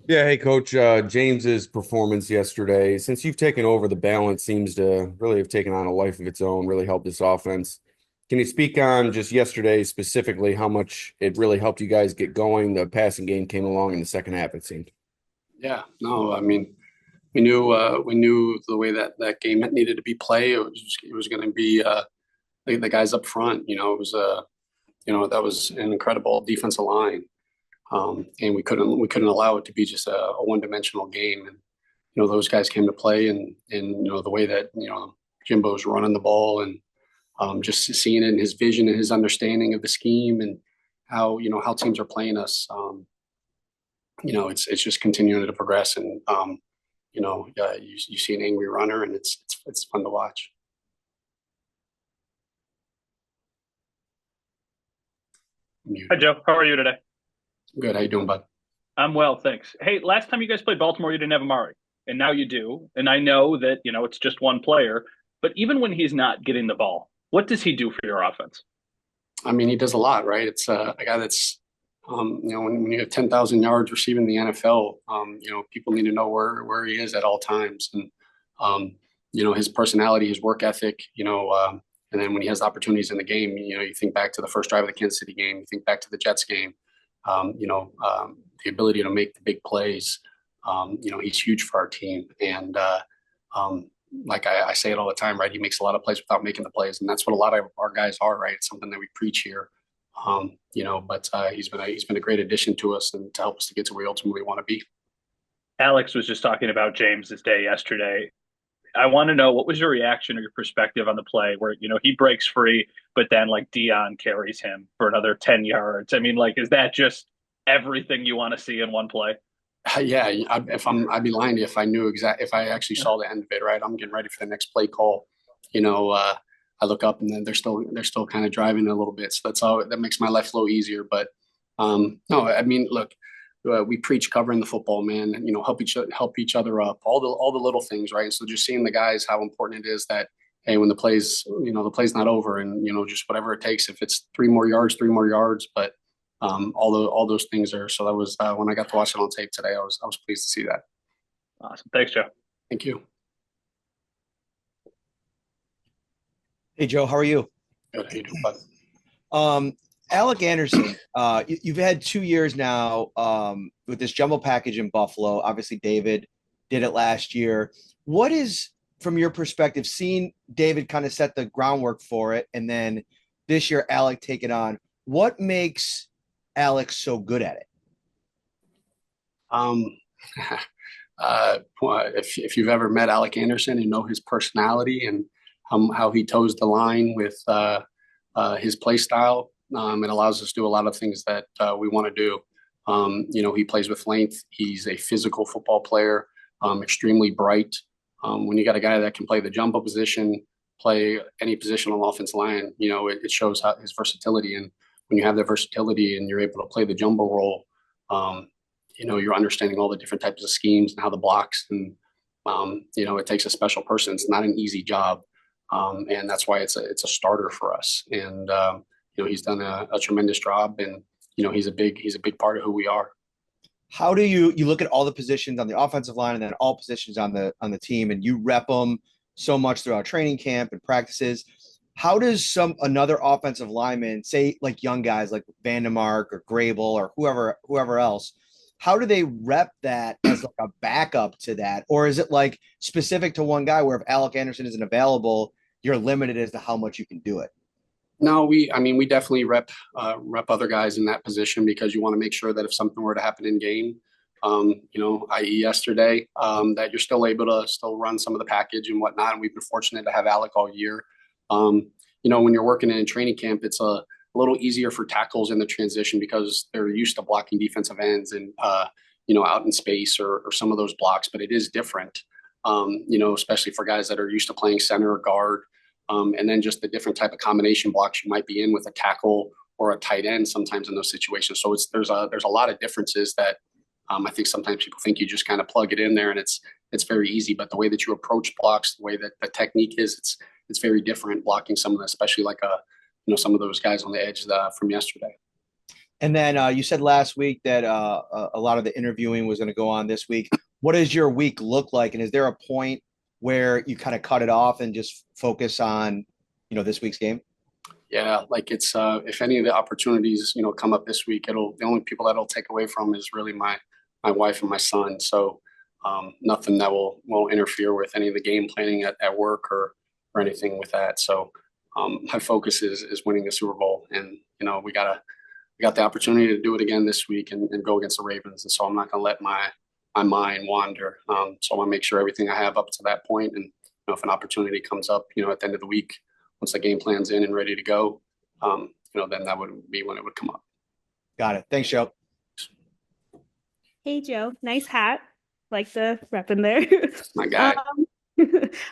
Yeah, hey coach, James's performance yesterday, since you've taken over, the balance seems to really have taken on a life of its own, really helped this offense. Can you speak on just yesterday specifically how much it really helped you guys get going? The passing game came along in the second half, it seemed. Yeah, no, I mean, we knew the way that game needed to be played. It was going to be the guys up front. It was that was an incredible defensive line, and we couldn't allow it to be just a one dimensional game. And those guys came to play, and the way that Jimbo's running the ball, and just seeing it in his vision and his understanding of the scheme and how teams are playing us. It's just continuing to progress, and you see an angry runner, and it's fun to watch. Hi, Joe. How are you today? Good. How you doing, bud? I'm well, thanks. Hey, last time you guys played Baltimore, you didn't have Amari, and now you do. And I know that, it's just one player, but even when he's not getting the ball, what does he do for your offense? I mean, he does a lot, right? It's a guy that's, when you have 10,000 yards receiving in the NFL, people need to know where he is at all times. And, his personality, his work ethic, and then when he has opportunities in the game, you think back to the first drive of the Kansas City game, you think back to the Jets game, the ability to make the big plays. He's huge for our team. And like I say it all the time, right? He makes a lot of plays without making the plays. And that's what a lot of our guys are, right? It's something that we preach here. But he's been a great addition to us and to help us to get to where we ultimately want to be. Alex was just talking about James's day yesterday. I want to know, what was your reaction or your perspective on the play where, he breaks free, but then like Dion carries him for another 10 yards? I mean, like, is that just everything you want to see in one play? Yeah, I'd be lying to you if I knew if I actually saw the end of it. Right, I'm getting ready for the next play call. I look up and then they're still kind of driving a little bit. So that makes my life a little easier. But no, I mean, look, we preach covering the football, man. And, help each other up. All the little things, right? So just seeing the guys, how important it is that, hey, when the play's not over, and just whatever it takes. If it's three more yards, but all those things are. So that was when I got to watch it on tape today. I was pleased to see that. Awesome. Thanks, Joe. Thank you. Hey Joe, how are you? Good. How you doing, bud? Um, Alec Anderson, you've had 2 years now with this jumbo package in Buffalo. Obviously, David did it last year. What is, from your perspective, seeing David kind of set the groundwork for it, and then this year Alec take it on? What makes Alex so good at it? Um, if you've ever met Alec Anderson and know his personality and how he toes the line with his play style, it allows us to do a lot of things that we want to do. He plays with length. He's a physical football player, extremely bright. When you got a guy that can play the jumbo position, play any position on the offensive line, it shows his versatility. And when you have that versatility and you're able to play the jumbo role, you're understanding all the different types of schemes and how the blocks, and it takes a special person. It's not an easy job, and that's why it's a starter for us. And he's done a tremendous job, and he's a big part of who we are. How do you look at all the positions on the offensive line and then all positions on the team, and you rep them so much throughout training camp and practices? How does another offensive lineman, say like young guys like Vandemark or Grable or whoever else, how do they rep that as like a backup to that? Or is it like specific to one guy where if Alec Anderson isn't available, you're limited as to how much you can do it? No, we definitely rep other guys in that position because you want to make sure that if something were to happen in game, i.e. yesterday, that you're still able to still run some of the package and whatnot. And we've been fortunate to have Alec all year. When you're working in a training camp, it's a little easier for tackles in the transition because they're used to blocking defensive ends and out in space or some of those blocks. But it is different, especially for guys that are used to playing center or guard. And then just the different type of combination blocks you might be in with a tackle or a tight end sometimes in those situations. So there's a lot of differences that I think sometimes people think you just kind of plug it in there and it's very easy. But the way that you approach blocks, the way that the technique is, it's very different blocking some of them, especially like some of those guys on the edge from yesterday. And then you said last week that a lot of the interviewing was going to go on this week. What does your week look like? And is there a point where you kind of cut it off and just focus on, this week's game? Yeah, like it's if any of the opportunities, come up this week, the only people that'll take away from is really my wife and my son. So nothing that will interfere with any of the game planning at work or anything with that. So my focus is winning the Super Bowl, and we got the opportunity to do it again this week and go against the Ravens. And so I'm not going to let my mind wander. So I want to make sure everything I have up to that point, and if an opportunity comes up, at the end of the week, once the game plan's in and ready to go, then that would be when it would come up. Got it. Thanks, Joe. Hey, Joe. Nice hat. Like the rep in there. My guy.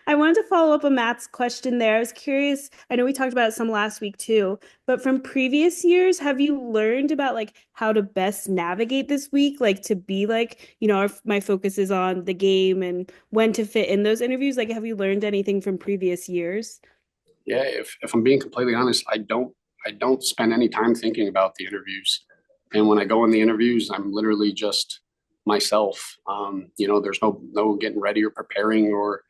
I wanted to follow up on Matt's question there. I was curious. I know we talked about it some last week too, but from previous years, have you learned about like how to best navigate this week? Like to be like, my focus is on the game and when to fit in those interviews. Like, have you learned anything from previous years? Yeah, if I'm being completely honest, I don't spend any time thinking about the interviews. And when I go in the interviews, I'm literally just myself. There's no getting ready or preparing or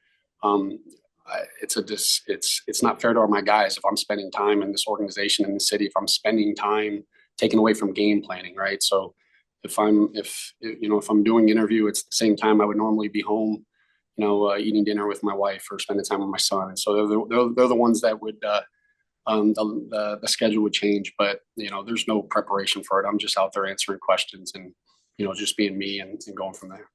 it's not fair to my guys if I'm spending time in this organization in the city, if I'm spending time taken away from game planning, right? So if I'm doing an interview, it's the same time I would normally be home, eating dinner with my wife or spending time with my son. And so they're the ones that would the schedule would change, but there's no preparation for it. I'm just out there answering questions and just being me and going from there.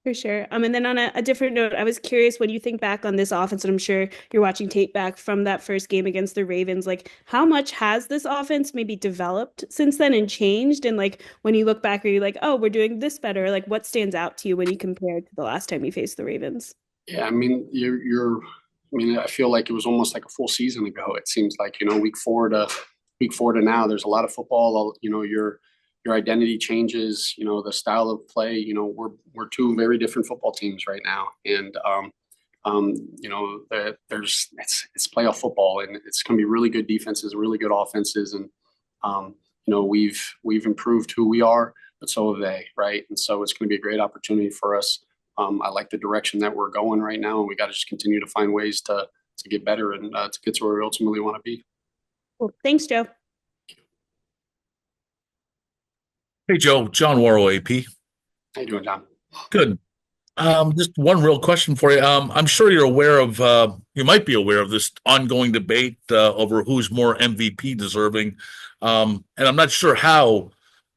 For sure. And then on a different note, I was curious when you think back on this offense, and I'm sure you're watching tape back from that first game against the Ravens, like how much has this offense maybe developed since then and changed? And like when you look back, are you like, oh, we're doing this better? Like what stands out to you when you compare it to the last time you faced the Ravens? Yeah, I mean, I feel like it was almost like a full season ago. It seems like, week four to now, there's a lot of football. Your identity changes, the style of play, we're two very different football teams right now. And, it's playoff football, and it's going to be really good defenses, really good offenses. And, we've improved who we are, but so have they. Right. And so it's going to be a great opportunity for us. I like the direction that we're going right now, and we got to just continue to find ways to get better and to get to where we ultimately want to be. Cool. Thanks, Joe. Hey, Joe. John Worrell, AP. How you doing, John? Good. Just one real question for you. I'm sure you're aware of, you might be aware of this ongoing debate over who's more MVP deserving. And I'm not sure how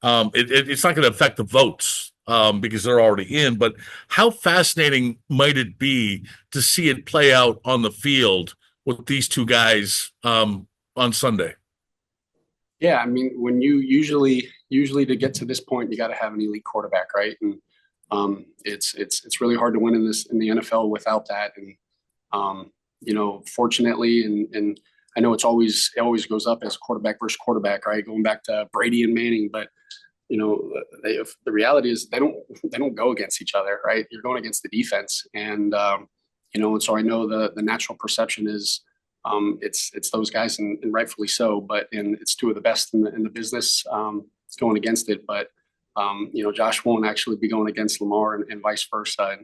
it's not going to affect the votes because they're already in, but how fascinating might it be to see it play out on the field with these two guys on Sunday? Yeah, I mean, when you usually to get to this point, you got to have an elite quarterback, right? And it's really hard to win in the NFL without that. And fortunately, and I know it always goes up as quarterback versus quarterback, right? Going back to Brady and Manning, but the reality is they don't go against each other, right? You're going against the defense, and and so I know the natural perception is. It's those guys, and rightfully so. And it's two of the best in the business. It's going against it, but Josh won't actually be going against Lamar and vice versa.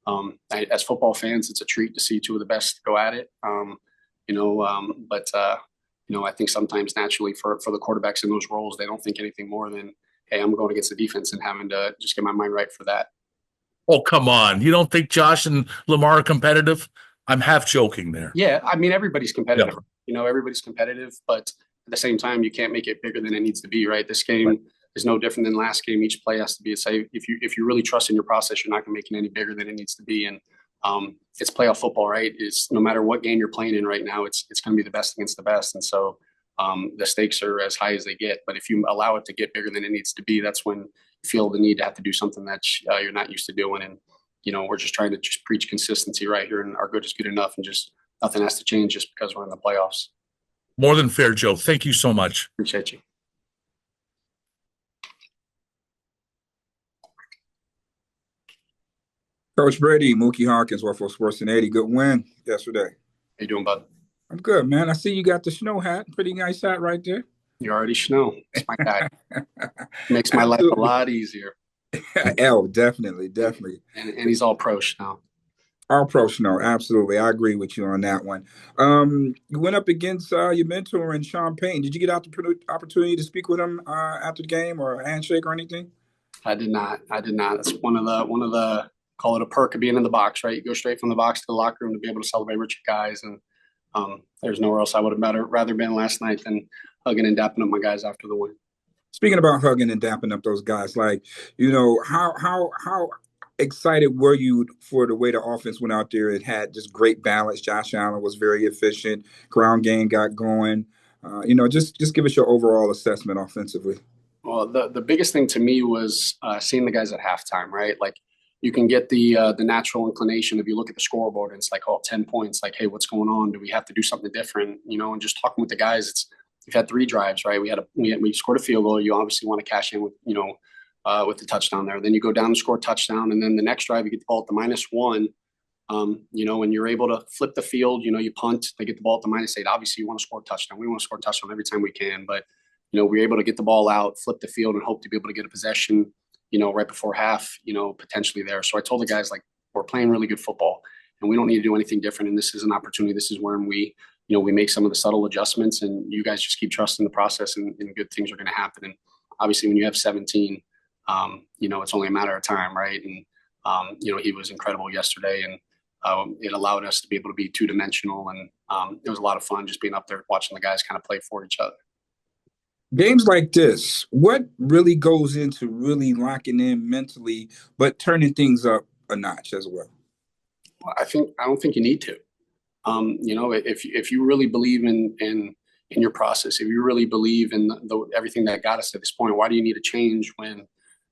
And as football fans, it's a treat to see two of the best go at it. I think sometimes naturally for the quarterbacks in those roles, they don't think anything more than, hey, I'm going against the defense and having to just get my mind right for that. Oh, come on! You don't think Josh and Lamar are competitive? I'm half joking there. Yeah, I mean, everybody's competitive. Yeah. Everybody's competitive, but at the same time, you can't make it bigger than it needs to be, right? This game is no different than last game. Each play has to be a save. If you really trust in your process, you're not going to make it any bigger than it needs to be. And it's playoff football, right? It's no matter what game you're playing in right now, it's going to be the best against the best. And so the stakes are as high as they get. But if you allow it to get bigger than it needs to be, that's when you feel the need to have to do something that you're not used to doing. And we're just trying to just preach consistency right here, and our good is good enough, and just nothing has to change just because we're in the playoffs. More than fair, Joe. Thank you so much. Appreciate you. Coach Brady, Mookie Hawkins, Warford Sports and 80. Good win yesterday. How you doing, bud? I'm good, man. I see you got the snow hat. Pretty nice hat right there. You already know. It's my guy. Makes my life a lot easier. Oh, definitely, definitely. And he's all pro now. All professional, absolutely. I agree with you on that one. You went up against your mentor and Sean Payton. Did you get out the opportunity to speak with him after the game or a handshake or anything? I did not. I did not. That's one of the call it a perk of being in the box, right? You go straight from the box to the locker room to be able to celebrate with your guys. And there's nowhere else I would have rather been last night than hugging and dapping up my guys after the win. Speaking about hugging and dapping up those guys, like, how excited were you for the way the offense went out there? It had just great balance. Josh Allen was very efficient. Ground game got going. Just give us your overall assessment offensively. Well, the biggest thing to me was seeing the guys at halftime, right? Like you can get the natural inclination if you look at the scoreboard and it's like, oh, 10 points. Like, hey, what's going on? Do we have to do something different? And just talking with the guys, we've had 3 drives, right? We scored a field goal. You obviously want to cash in with with the touchdown there. Then you go down and score a touchdown, and then the next drive you get the ball at the -1. And you're able to flip the field. You punt, they get the ball at the -8. Obviously, you want to score a touchdown. We want to score a touchdown every time we can, but we're able to get the ball out, flip the field, and hope to be able to get a possession, right before half, potentially there. So I told the guys, like, we're playing really good football, and we don't need to do anything different. And this is an opportunity. This is where we make some of the subtle adjustments, and you guys just keep trusting the process, and good things are going to happen. And obviously, when you have 17, it's only a matter of time, right? And he was incredible yesterday, and it allowed us to be able to be 2-dimensional, and it was a lot of fun just being up there watching the guys kind of play for each other. Games like this, what really goes into really locking in mentally, but turning things up a notch as well? I don't think you need to. If you really believe in your process, if you really believe in everything that got us to this point, why do you need to change when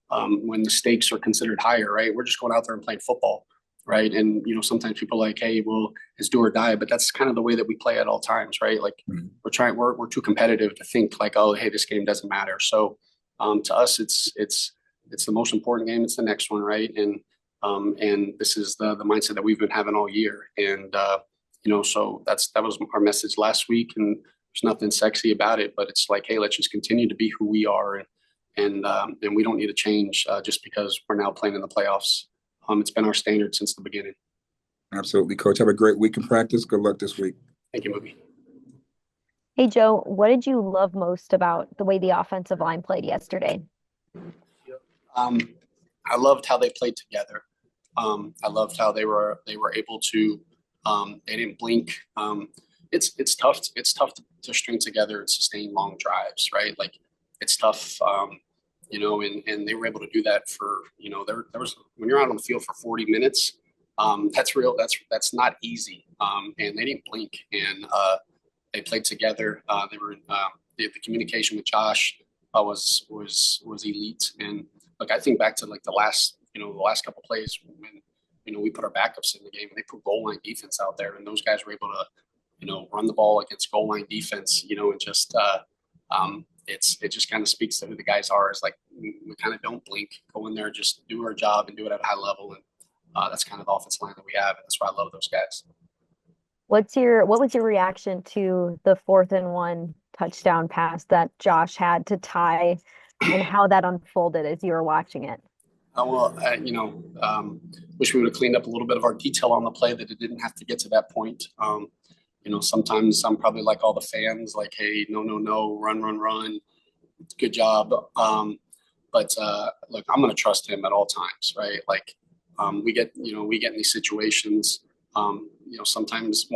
the stakes are considered higher, right? We're just going out there and playing football, right? And sometimes people are like, hey, well, it's do or die, but that's kind of the way that we play at all times, right? Like we're too competitive to think like, oh, hey, this game doesn't matter. So to us, it's the most important game. It's the next one, right? And this is the mindset that we've been having all year. And so that was our message last week, and there's nothing sexy about it, but it's like, hey, let's just continue to be who we are, and we don't need to change just because we're now playing in the playoffs. It's been our standard since the beginning. Absolutely, Coach. Have a great week in practice. Good luck this week. Thank you, Mookie. Hey, Joe, what did you love most about the way the offensive line played yesterday? I loved how they played together. I loved how they were able to. They didn't blink. It's tough. It's tough to string together and sustain long drives, right? Like it's tough. And they were able to do that for, there was, when you're out on the field for 40 minutes, that's not easy. And they didn't blink, and they played together. The communication with Josh was elite. And look, I think back to like the last couple plays when, we put our backups in the game, and they put goal line defense out there, and those guys were able to, run the ball against goal line defense, and just, it just kind of speaks to who the guys are. It's like we kind of don't blink, go in there, just do our job and do it at a high level. And that's kind of the offensive line that we have. And that's why I love those guys. What was your reaction to the 4th and 1 touchdown pass that Josh had to tie, and how that unfolded as you were watching it? Wish we would have cleaned up a little bit of our detail on the play, that it didn't have to get to that point. Sometimes I'm probably like all the fans, like, hey, no, run, good job. But look, I'm going to trust him at all times, right? Like we get in these situations, sometimes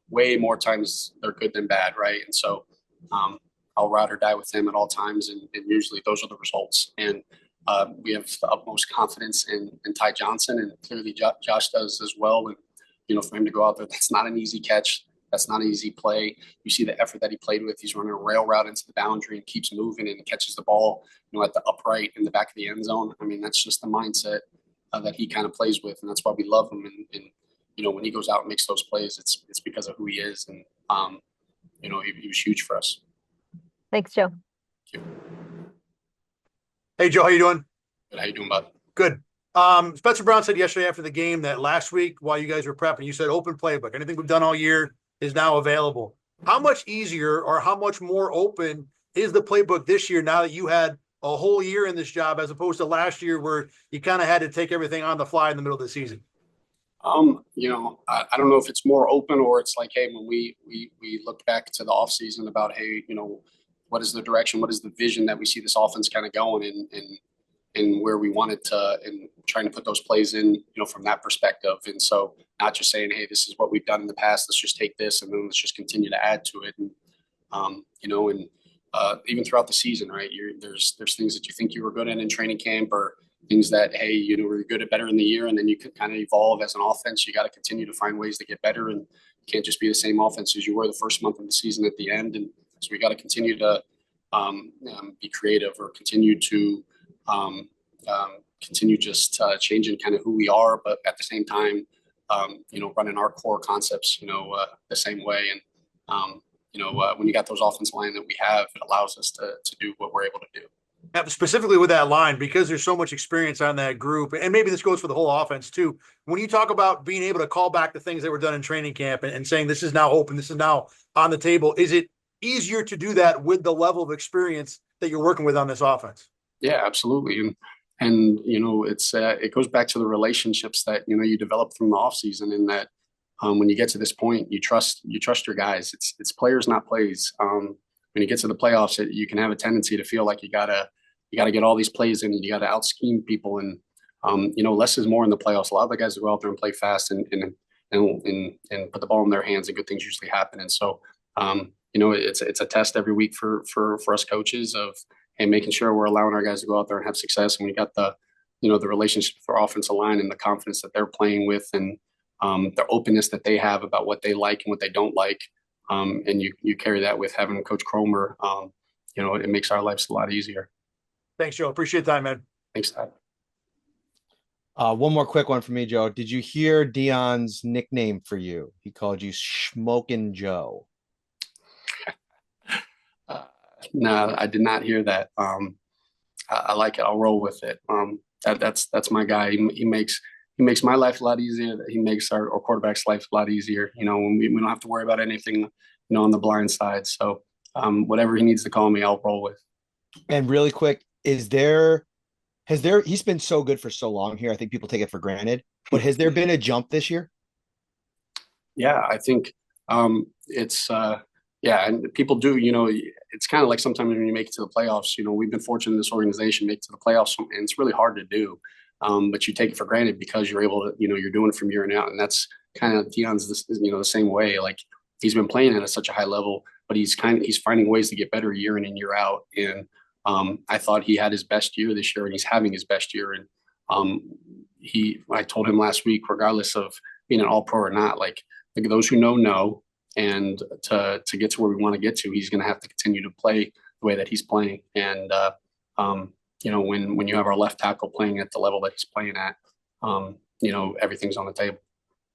way more times they're good than bad, right? And so I'll ride or die with him at all times, and usually those are the results. And we have the utmost confidence in Ty Johnson, and clearly Josh does as well. And for him to go out there, that's not an easy catch. That's not an easy play. You see the effort that he played with. He's running a rail route into the boundary and keeps moving and catches the ball, at the upright in the back of the end zone. I mean, that's just the mindset that he kind of plays with, and that's why we love him. And when he goes out and makes those plays, it's because of who he is, and he was huge for us. Thanks, Joe. Thank you. Hey, Joe, how you doing? Good. How you doing, bud? Good. Spencer Brown said yesterday after the game that last week while you guys were prepping, you said open playbook. Anything we've done all year is now available. How much easier or how much more open is the playbook this year now that you had a whole year in this job as opposed to last year where you kind of had to take everything on the fly in the middle of the season? I don't know if it's more open or it's like, hey, when we look back to the offseason about, hey, what is the direction, what is the vision that we see this offense kind of going and where we wanted to, and trying to put those plays in, from that perspective. And so not just saying, hey, this is what we've done in the past, let's just take this and then let's just continue to add to it. And, even throughout the season, right, there's things that you think you were good in training camp, or things that, hey, we're good at better in the year, and then you can kind of evolve as an offense. You got to continue to find ways to get better, and you can't just be the same offense as you were the first month of the season at the end. And so we got to continue to be creative, or continue to continue just changing kind of who we are, but at the same time, running our core concepts, the same way. And when you got those offensive line that we have, it allows us to do what we're able to do. Specifically with that line, because there's so much experience on that group, and maybe this goes for the whole offense too. When you talk about being able to call back the things that were done in training camp and saying this is now open, this is now on the table, is it easier to do that with the level of experience that you're working with on this offense? Yeah, absolutely. And it goes back to the relationships that you develop from the offseason, and that when you get to this point, you trust your guys. It's players, not plays. When you get to the playoffs, you can have a tendency to feel like you gotta get all these plays in, and you gotta out scheme people. And less is more in the playoffs. A lot of the guys go out there and play fast and put the ball in their hands, and good things usually happen. And so it's a test every week for us coaches of, hey, making sure we're allowing our guys to go out there and have success. And when you got the relationship with our offensive line and the confidence that they're playing with, and the openness that they have about what they like and what they don't like. And you carry that with having Coach Cromer, it makes our lives a lot easier. Thanks, Joe. Appreciate the time, man. Thanks, Todd. One more quick one for me, Joe. Did you hear Dion's nickname for you? He called you Smokin' Joe. No, I did not hear that. I like it. I'll roll with it. That's my guy. He makes my life a lot easier. He makes our quarterback's life a lot easier. When we don't have to worry about anything, on the blind side. So whatever he needs to call me, I'll roll with. And really quick, he's been so good for so long here. I think people take it for granted, but has there been a jump this year? Yeah, I think and people do, it's kind of like sometimes when you make it to the playoffs, we've been fortunate in this organization make it to the playoffs, and it's really hard to do. But you take it for granted because you're able to, you're doing it from year in out. And that's kind of Dion's, the same way. Like, he's been playing at such a high level, but he's finding ways to get better year in and year out. And I thought he had his best year this year, and he's having his best year. And I told him last week, regardless of being an all-pro or not, like those who know, and to get to where we want to get to, he's going to have to continue to play the way that he's playing. And, when you have our left tackle playing at the level that he's playing at, everything's on the table.